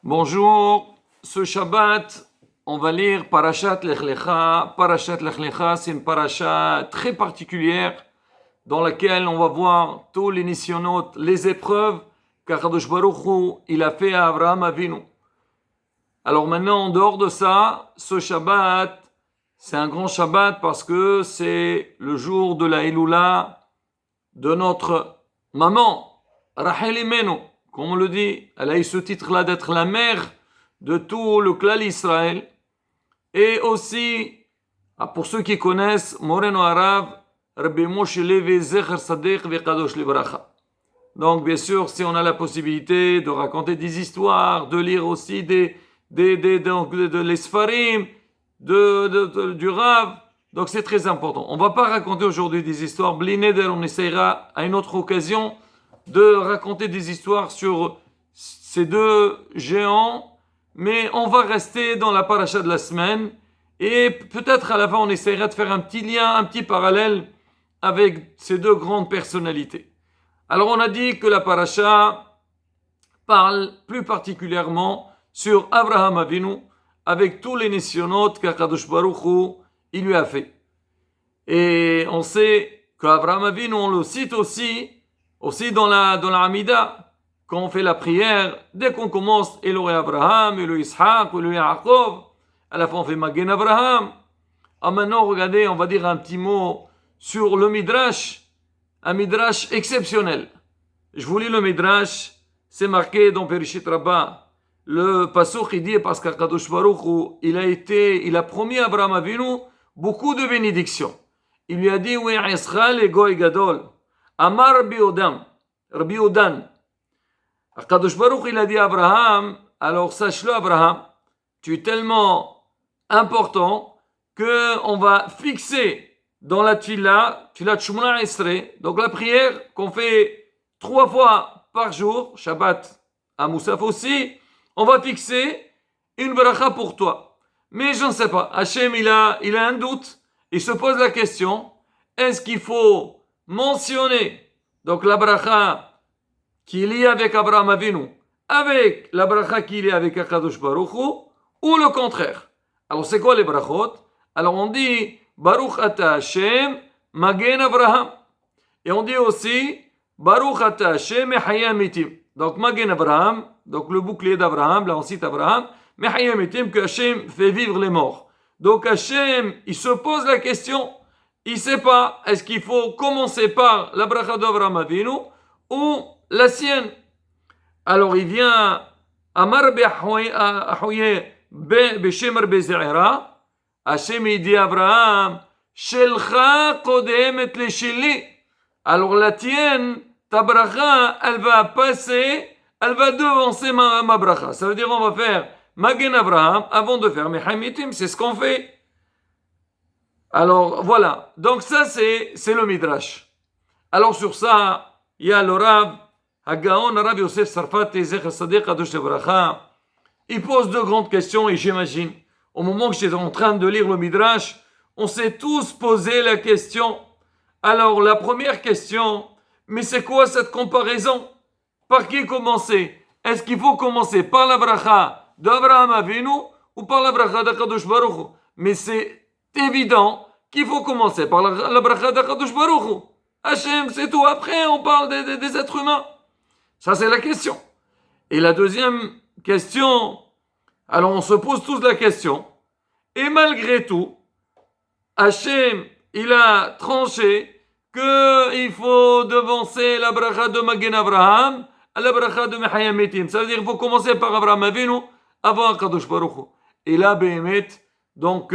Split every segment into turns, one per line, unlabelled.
Bonjour, ce Shabbat, on va lire Parashat Lech Lecha. Parashat Lech Lecha, c'est une parasha très particulière dans laquelle on va voir tous les nisyonotes, les épreuves qu'Akadosh Baruch Hu, il a fait à Abraham Avinu. Alors maintenant, en dehors de ça, ce Shabbat, c'est un grand Shabbat parce que c'est le jour de la Elula de notre maman, Rachel Imenu. Comme on le dit, elle a eu ce titre-là d'être la mère de tout le clan Israël. Et aussi, pour ceux qui connaissent, Moreno Arav, Rabbi Moshe Levi Zecher Sadech Vekadosh Livracha. Donc, bien sûr, si on a la possibilité de raconter des histoires, de lire aussi les Sfarim, du Rav, donc c'est très important. On ne va pas raconter aujourd'hui des histoires. Blineder, on essaiera à une autre occasion de raconter des histoires sur ces deux géants, mais on va rester dans la paracha de la semaine et peut-être à la fin on essaiera de faire un petit lien, un petit parallèle avec ces deux grandes personnalités. Alors on a dit que la paracha parle plus particulièrement sur Abraham Avinu avec tous les nisyonotes qu'Akadosh Baruch Hu il lui a fait. Et on sait qu'Abraham Avinu on le cite aussi dans la Hamida, quand on fait la prière, dès qu'on commence Elohei Abraham, Elohei Ishaq, Elohei Yaakov, à la fin on fait Magen Abraham. Ah maintenant regardez, on va dire un petit mot sur le Midrash, un Midrash exceptionnel. Je vous lis le Midrash, c'est marqué dans Perishit Rabbah. Le Pasuk il dit parce qu'Akadosh Baruch Hu, il a promis à Abraham Avinu beaucoup de bénédictions. Il lui a dit oui, Israël et Goy Gadol. Amar Rabbi Odan. Akadosh Baruch il a dit à Abraham, alors sache-le Abraham, tu es tellement important que on va fixer dans la Tfilah Shmona Esrei, donc la prière qu'on fait 3 fois par jour, Shabbat à Moussaf aussi, on va fixer une bracha pour toi. Mais je ne sais pas, Hachem il a un doute, il se pose la question, est-ce qu'il faut mentionner donc la bracha qui est liée avec Abraham Avinu, avec la bracha qui est liée avec Akadosh Baruch Hu, ou le contraire. Alors c'est quoi les brachot? Alors on dit Baruch Ata Hashem Magen Abraham, et on dit aussi Baruch Ata Hashem Mechayei Mitim. Donc Magen Abraham, donc le bouclier d'Abraham, là on cite Abraham, Mechayei Mitim, que Hashem fait vivre les morts. Donc Hashem, il se pose la question, il ne sait pas, est-ce qu'il faut commencer par la bracha d'Abraham Avinu ou la sienne. Alors il vient Amar Be'ahoye Be'shem Be'ze'era, Hashem il dit à Abraham, Shelcha kodemet le sheli. Alors la tienne, ta bracha, elle va passer, elle va devancer ma bracha. Ça veut dire on va faire Magen Abraham avant de faire Mechamitim, c'est ce qu'on fait. Alors voilà, donc ça c'est le Midrash. Alors sur ça, il y a le Rav, Hagaon, Rav Yosef Sarfati, Zecher Sadech Kadosh Levracha. Il pose deux grandes questions et j'imagine, au moment que j'étais en train de lire le Midrash, on s'est tous posé la question. Alors la première question, mais c'est quoi cette comparaison? Par qui commencer? Est-ce qu'il faut commencer par la bracha d'Abraham Avinu ou par la bracha d'Akadosh Baruch Hu? Mais c'est évident qu'il faut commencer par la bracha d'Akadosh Baruch Hu. Hachem, c'est tout. Après, on parle des êtres humains. Ça, c'est la question. Et la deuxième question, alors on se pose tous la question. Et malgré tout, Hachem, il a tranché qu'il faut devancer la bracha de Magen Abraham à la bracha de Mechayei Mitim. Ça veut dire qu'il faut commencer par Abraham Avinu avant Akadosh Baruch Hu. Et là, Behemet, donc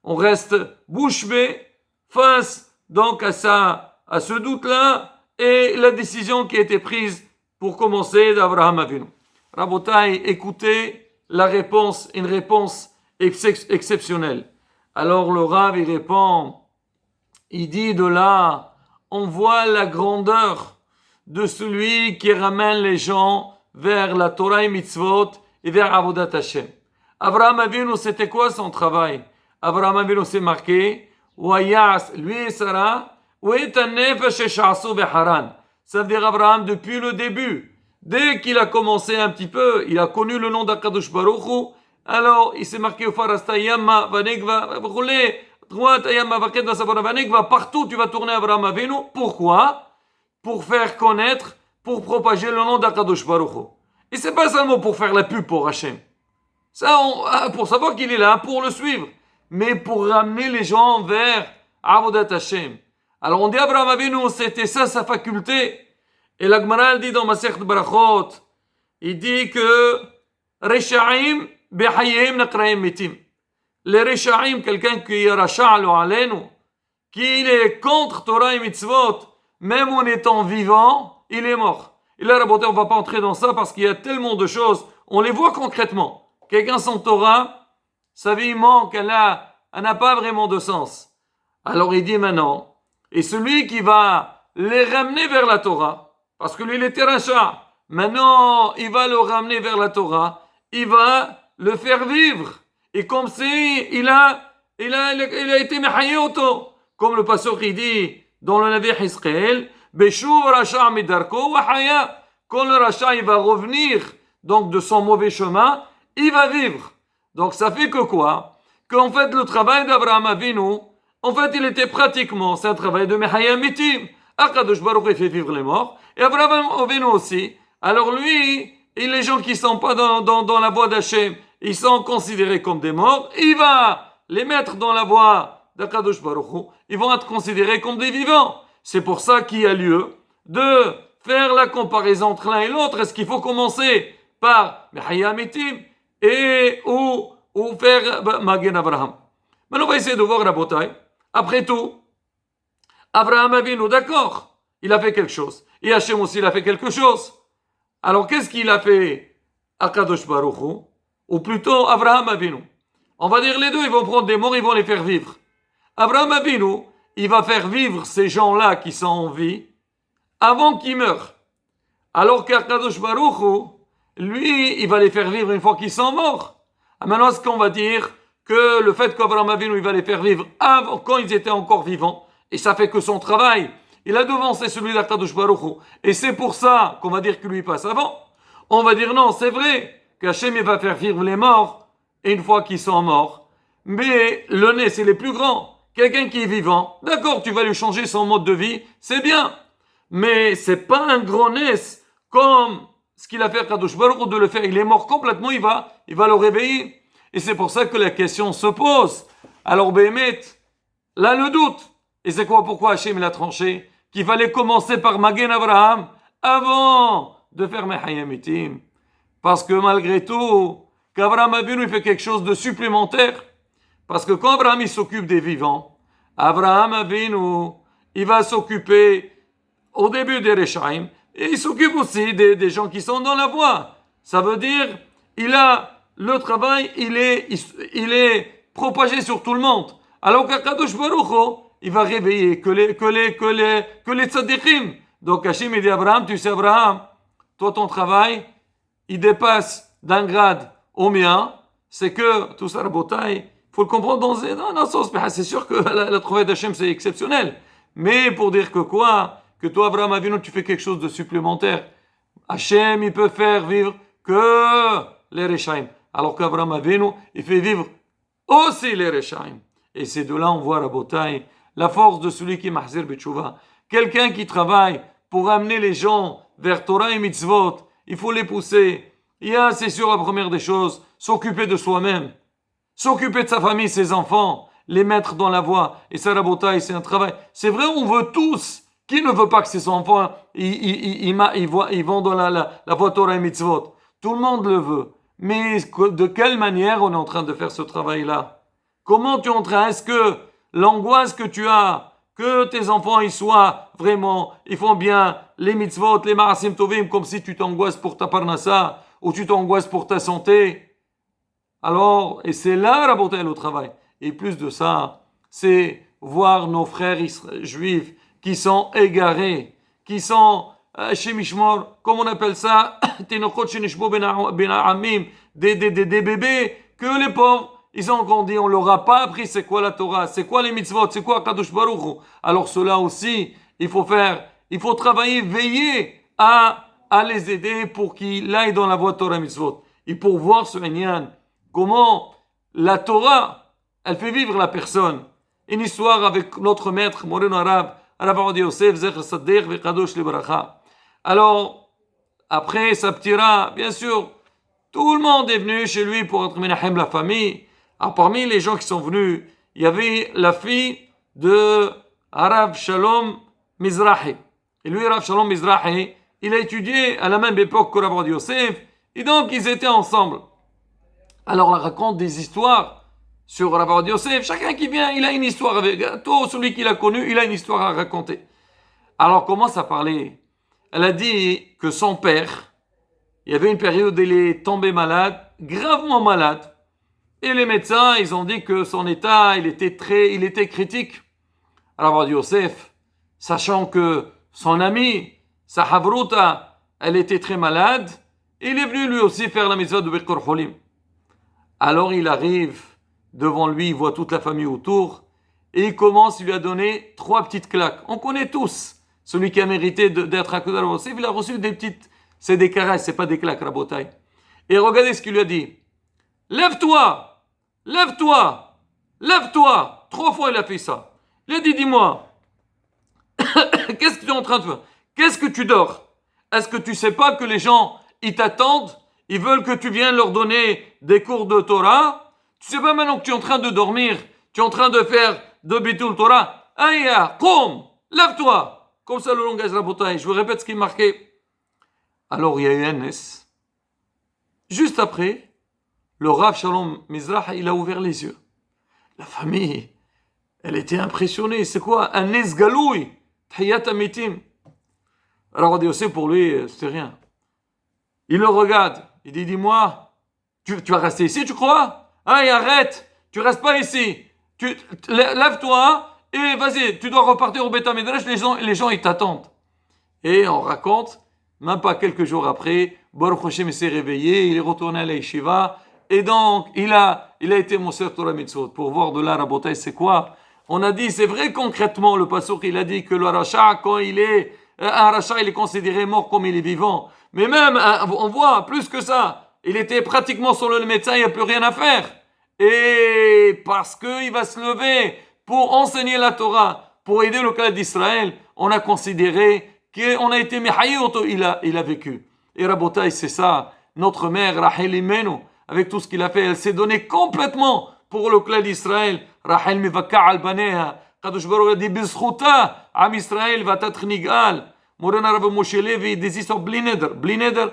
on reste bouche bée face donc à ce doute-là et la décision qui a été prise pour commencer d'Abraham Avinu. Rabotai, écoutez la réponse, une réponse exceptionnelle. Alors le Rav, il répond, il dit de là, on voit la grandeur de celui qui ramène les gens vers la Torah et Mitzvot et vers Avodat Hashem. Abraham Avinu, c'était quoi son travail? Abraham Avinu s'est marqué, lui et Sarah, ça veut dire Abraham depuis le début, Dès qu'il a commencé un petit peu, il a connu le nom d'Akadosh Baruch Hu, alors il s'est marqué au Farasta Yamma, Vanegva, roulé, droite, Yamma, Vaked, Vasabara, Vanegva, partout tu vas tourner Abraham Avinu. Pourquoi? Pour faire connaître, pour propager le nom d'Akadosh Baruch Hu. Et c'est pas seulement pour faire la pub pour Hachem. Ça, pour savoir qu'il est là, pour le suivre. Mais pour ramener les gens vers Avodat Hashem. Alors on dit Abraham Avinu, c'était ça sa faculté. Et la Gemara dit dans Masechet Barachot, il dit que Reshaim behayim nakraim mitim. Les Reshaim, quelqu'un qui est Rasha lo alenu, qui est contre Torah et Mitzvot, même en étant vivant, il est mort. Et là, on ne va pas entrer dans ça parce qu'il y a tellement de choses, on les voit concrètement. Quelqu'un sans Torah, sa vie manque, elle n'a pas vraiment de sens. Alors il dit maintenant, et celui qui va les ramener vers la Torah, parce que lui, il était rachat. Maintenant, il va le ramener vers la Torah. Il va le faire vivre. Et comme si il a été mehaye auto. Comme le pasteur qui dit dans le Navi Hizkel, Beshuv Rasha Midarko Wahaya. Quand le rachat, il va revenir donc de son mauvais chemin, il va vivre. Donc ça fait que quoi? Qu'en fait, le travail d'Abraham Avinu, en fait, il était pratiquement, c'est un travail de Mehaya Mitim. Akadosh Baruch Hu fait vivre les morts. Et Abraham Avinu aussi. Alors lui, et les gens qui ne sont pas dans la voie d'Hachem, ils sont considérés comme des morts. Il va les mettre dans la voie d'Akadosh Baruch Hu. Ils vont être considérés comme des vivants. C'est pour ça qu'il y a lieu de faire la comparaison entre l'un et l'autre. Est-ce qu'il faut commencer par Mehaya Mitim ou faire Magen Abraham? Maintenant, on va essayer de voir la bataille. Après tout, Abraham Avinu, d'accord, il a fait quelque chose. Et Hachem aussi, il a fait quelque chose. Alors, qu'est-ce qu'il a fait Akadosh Baruch Hu? Ou plutôt, Abraham Avinu. On va dire les deux, ils vont prendre des morts, ils vont les faire vivre. Abraham Avinu, il va faire vivre ces gens-là qui sont en vie avant qu'ils meurent. Alors qu'Akadosh Baruch Hu, lui, il va les faire vivre une fois qu'ils sont morts. Maintenant, est-ce qu'on va dire que le fait qu'Abraham Avinu, il va les faire vivre avant, quand ils étaient encore vivants, et ça fait que son travail, il a devancé celui d'Akadosh Baruch Hu. Et c'est pour ça qu'on va dire que lui passe avant. On va dire non, c'est vrai qu'Hachem va faire vivre les morts, et une fois qu'ils sont morts. Mais le nez, c'est les plus grands. Quelqu'un qui est vivant, d'accord, tu vas lui changer son mode de vie, c'est bien. Mais c'est pas un grand nez comme ce qu'il a fait Akadosh Baruch Hu de le faire. Il est mort complètement, il va le réveiller. Et c'est pour ça que la question se pose. Alors, Béhémet, là le doute. Et c'est quoi, pourquoi Hachem il a tranché? Qu'il fallait commencer par Magen Abraham avant de faire Mehaya Mitim. Parce que malgré tout, qu'Abraham Avinu il fait quelque chose de supplémentaire. Parce que quand Abraham il s'occupe des vivants, Abraham Avinu, il va s'occuper au début des Reshaim, et il s'occupe aussi des gens qui sont dans la voie. Ça veut dire, il a le travail, il est propagé sur tout le monde. Alors qu'Akadosh Baruch Hu, il va réveiller que les tzadikim. Donc Hachem il dit à Abraham, tu sais Abraham, toi ton travail, il dépasse d'un grade au mien, c'est que tout ça, la bataille, il faut le comprendre dans un sens, mais c'est sûr que le travail d'Hachem c'est exceptionnel. Mais pour dire que quoi? Que toi Abraham Avinu, tu fais quelque chose de supplémentaire. Hachem, il peut faire vivre que les Reshaim. Alors qu'Abraham Avinu, il fait vivre aussi les Reshaim. Et c'est de là on voit la bataille, la force de celui qui est Mahzir B'Tshuvah. Quelqu'un qui travaille pour amener les gens vers Torah et Mitzvot, il faut les pousser. Il y a, c'est sûr, la première des choses, s'occuper de soi-même. S'occuper de sa famille, ses enfants, les mettre dans la voie. Et ça, la bataille, c'est un travail. C'est vrai, on veut tous. Qui ne veut pas que ses enfants, ils vont dans la voie Torah et Mitzvot? Tout le monde le veut. Mais de quelle manière on est en train de faire ce travail-là? Comment tu es en train? Est-ce que l'angoisse que tu as, que tes enfants ils soient vraiment, ils font bien les mitzvot, les ma'asim tovim, comme si tu t'angoisses pour ta parnassa, ou tu t'angoisses pour ta santé? Alors, et c'est là la beauté au travail. Et plus de ça, c'est voir nos frères juifs qui sont égarés, qui sont chez Mishmor, comme on appelle ça, des bébés, que les pauvres, ils ont grandi, on leur a pas appris c'est quoi la Torah, c'est quoi les mitzvot, c'est quoi Kadosh Baruch Hu. Alors cela aussi, il faut travailler, veiller à à les aider pour qu'ils aillent dans la voie de Torah Mitzvot. Et pour voir ce Inyan, comment la Torah, elle fait vivre la personne. Une histoire avec notre maître, Moreno Arabe, Arabe Adi Yosef, Zecher Saddeq, Vekadosh Libracha. Alors, après sa ptira, bien sûr, tout le monde est venu chez lui pour être Menahem, la famille. Alors, parmi les gens qui sont venus, il y avait la fille de Arabe Shalom Mizrahi. Et lui, Arabe Shalom Mizrahi, il a étudié à la même époque que Arabe Adi Yosef, et donc ils étaient ensemble. Alors, on raconte des histoires sur Rabbi Adi Yosef. Chacun qui vient, il a une histoire avec tout celui qu'il a connu, il a une histoire à raconter. Alors, on commence à parler. Elle a dit que son père, il y avait une période où il est tombé malade, gravement malade. Et les médecins, ils ont dit que son état, il était critique. Alors, Rabbi Yosef, sachant que son ami, sa havruta, elle était très malade, il est venu lui aussi faire la mitzvah de Birkur Cholim. Alors il arrive devant lui, il voit toute la famille autour, et il commence, il lui a donné 3 petites claques. On connaît tous celui qui a mérité d'être à Kodar Yosef, il a reçu des petites, c'est des caresses, c'est pas des claques, Rabotai. Et regardez ce qu'il lui a dit. Lève-toi, lève-toi, lève-toi. 3 fois il a fait ça. Il a dit, dis-moi, qu'est-ce que tu es en train de faire? Qu'est-ce que tu dors? Est-ce que tu sais pas que les gens, ils t'attendent? Ils veulent que tu viennes leur donner des cours de Torah. Tu sais pas maintenant que tu es en train de dormir, tu es en train de faire de Bitul Torah. Aïe, Qom, lève-toi. Comme ça le langage Rabotai. Je vous répète ce qui est marqué. Alors il y a eu un S. Juste après, le Rav Shalom Mizrah, il a ouvert les yeux. La famille, elle était impressionnée. C'est quoi? Un S galoui. Tahiyat Amitim. Alors on dit aussi pour lui, c'est rien. Il le regarde. Il dit, dis-moi, tu vas rester ici, tu crois? Aïe, arrête, tu restes pas ici. Lève-toi et vas-y, tu dois repartir au Beth Midrash, les gens ils t'attendent. Et on raconte, même pas quelques jours après, Baruch Hashem s'est réveillé, il est retourné à la yeshiva, et donc il a été Moser Torah Mitzvot. Pour voir de là, Rabotai, c'est quoi? On a dit, c'est vrai concrètement, le pasuk, il a dit que le rachat, quand il est, un rachat, il est considéré mort comme il est vivant. Mais même, on voit, plus que ça, il était pratiquement sur le médecin, il n'y a plus rien à faire. Et parce qu'il va se lever pour enseigner la Torah, pour aider le clan d'Israël, on a considéré qu'on a été Mehayoto, il a vécu. Et Rabotai, c'est ça, notre mère, Rachel Imenu, avec tout ce qu'il a fait, elle s'est donnée complètement pour le clan d'Israël. Rachel Mivaka al-Baneha, Kadosh Baruch a dit, Bizchuta, Am Israël va être nigal. Morena Rabbi Moshe Levi, des histoires Blineder. Blineder,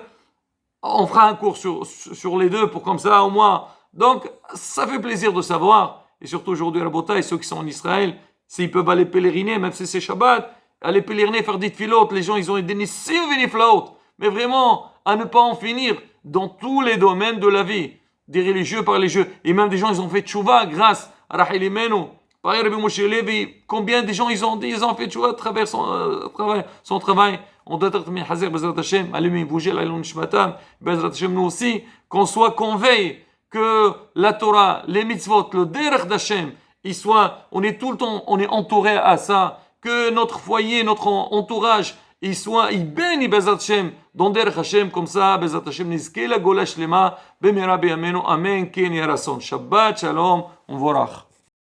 on fera un cours sur les deux pour comme ça au moins. Donc, ça fait plaisir de savoir. Et surtout aujourd'hui, Rabotai, ceux qui sont en Israël, s'ils peuvent aller pèleriner, même si c'est Shabbat, aller pèleriner, faire des tfilotes, les gens, ils ont des nissim veniflaot. Mais vraiment, à ne pas en finir dans tous les domaines de la vie. Des religieux par les religieux. Et même des gens, ils ont fait tchouva grâce à Rachel Imenu. Pareil, Rabbi Moshe Levi, combien de gens ils ont fait tchouva à travers son travail. On doit être Hazir, Bezrat Hashem, allumez, bougez, l'Ailon Nishmatam, Bezrat Hashem, nous aussi, qu'on soit convaincu que la Torah, les mitzvot, le derech d'Hashem, on est tout le temps, on est entouré à ça, que notre foyer, notre entourage, il bénit Bezrat Hashem, dans derech Hashem, comme ça, Bezrat Hashem, nizke la gola shlema, bemira beyamenu, amen, ken yarason. Shabbat, shalom, on vorach.